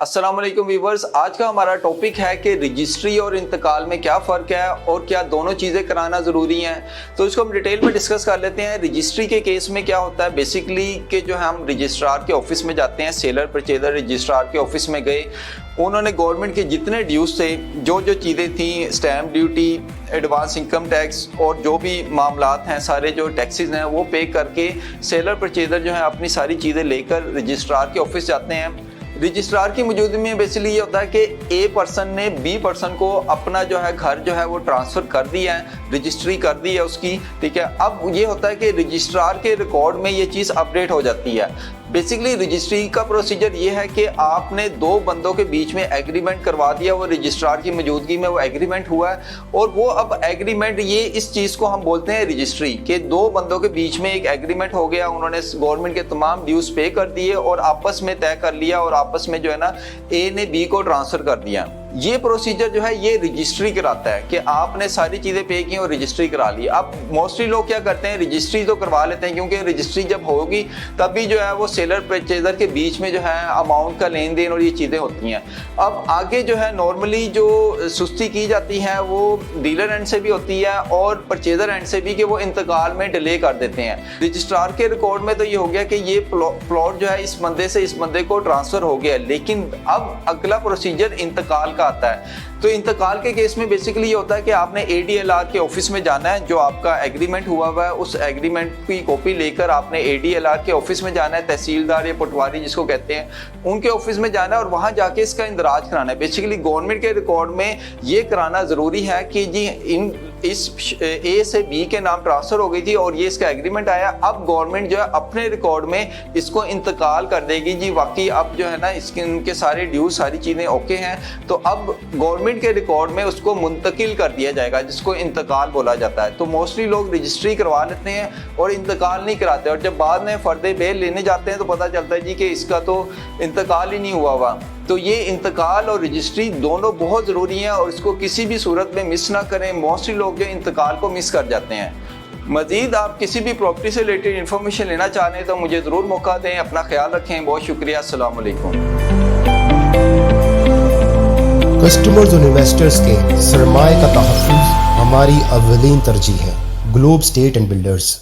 अस्सलाम वालेकुम व्यूवर्स, आज का हमारा टॉपिक है कि रजिस्ट्री और इंतकाल में क्या फ़र्क है और क्या दोनों चीज़ें कराना ज़रूरी हैं। तो इसको हम डिटेल में डिस्कस कर लेते हैं। रजिस्ट्री के केस में क्या होता है बेसिकली कि जो है हम रजिस्ट्रार के ऑफिस में जाते हैं, सेलर परचेजर रजिस्ट्रार के ऑफिस में गए, उन्होंने गवर्नमेंट के जितने ड्यूज़ थे, जो चीज़ें थी, stamp duty, advance income tax और जो भी मामलात हैं, सारे जो टैक्सेस हैं वो पे करके सेलर परचेजर जो है अपनी सारी चीज़ें लेकर रजिस्ट्रार के ऑफिस जाते हैं। रजिस्ट्रार की मौजूदगी में बेसिकली ये होता है कि ए पर्सन ने बी पर्सन को अपना जो है घर जो है वो ट्रांसफ़र कर दिया है, रजिस्ट्री कर दी है उसकी, ठीक है। अब ये होता है कि रजिस्ट्रार के रिकॉर्ड में ये चीज़ अपडेट हो जाती है। बेसिकली रजिस्ट्री का प्रोसीजर ये है कि आपने दो बंदों के बीच में एग्रीमेंट करवा दिया, वो रजिस्ट्रार की मौजूदगी में वो एग्रीमेंट हुआ है और वो अब एग्रीमेंट, ये इस चीज़ को हम बोलते हैं रजिस्ट्री, के दो बंदों के बीच में एक एग्रीमेंट हो गया, उन्होंने गवर्नमेंट के तमाम ड्यूज पे कर दिए और आपस में तय कर लिया और आपस में जो है ना ए ने बी को ट्रांसफ़र कर दिया। ये प्रोसीजर जो है ये रजिस्ट्री कराता है कि आपने सारी चीज़ें पे की और रजिस्ट्री करा ली। अब मोस्टली लोग क्या करते हैं, रजिस्ट्री तो करवा लेते हैं क्योंकि रजिस्ट्री जब होगी तभी जो है वो सेलर परचेजर के बीच में जो है अमाउंट का लेन देन और ये चीज़ें होती हैं। अब आगे जो है नॉर्मली जो सुस्ती की जाती है वो डीलर एंड से भी होती है और परचेजर एंड से भी, कि वो इंतकाल में डिले कर देते हैं। रजिस्ट्रार के रिकॉर्ड में तो ये हो गया कि ये प्लॉट जो है इस बंदे से इस बंदे को ट्रांसफ़र हो गया, लेकिन अब अगला प्रोसीजर इंतकाल का आता है। तो इंतकाल के केस में बेसिकली ये होता है कि आपने ADLR के ऑफिस में जाना है, जो आपका एग्रीमेंट हुआ हुआ है उस एग्रीमेंट की कॉपी लेकर आपने ADLR के ऑफिस में जाना है, तहसीलदार या पटवारी जिसको कहते हैं, उनके ऑफिस में जाना है और वहाँ जाके इसका इंदराज कराना है। बेसिकली गवर्नमेंट के रिकॉर्ड में ये कराना ज़रूरी है कि जी इस A से B के नाम ट्रांसफ़र हो गई थी और ये इसका एग्रीमेंट आया। अब गवर्नमेंट जो है अपने रिकॉर्ड में इसको इंतकाल कर देगी, जी वाकई अब जो है ना इनके सारे ड्यूज सारी चीज़ें ओके हैं, तो अब गवर्नमेंट के रिकॉर्ड में उसको मुंतकिल कर दिया जाएगा, जिसको इंतकाल बोला जाता है। तो मोस्टली लोग रजिस्ट्री करवा लेते हैं और इंतकाल नहीं कराते, और जब बाद में फर्दे बेल लेने जाते हैं तो पता चलता है जी कि इसका तो इंतकाल ही नहीं हुआ हुआ। तो ये इंतकाल और रजिस्ट्री दोनों बहुत ज़रूरी हैं और इसको किसी भी सूरत में मिस ना करें। मोस्टली लोग जो इंतकाल को मिस कर जाते हैं। मज़ीद आप किसी भी प्रॉपर्टी से रिलेटेड इन्फॉर्मेशन लेना चाह रहे हैं तो मुझे ज़रूर मौका दें। अपना ख्याल रखें, बहुत शुक्रिया। अस्सलाम वालेकुम। कस्टमर्स और इन्वेस्टर्स के सरमाए का तहफ़्फ़ुज़ हमारी अव्वलीन तरजीह है। Globe state and builders.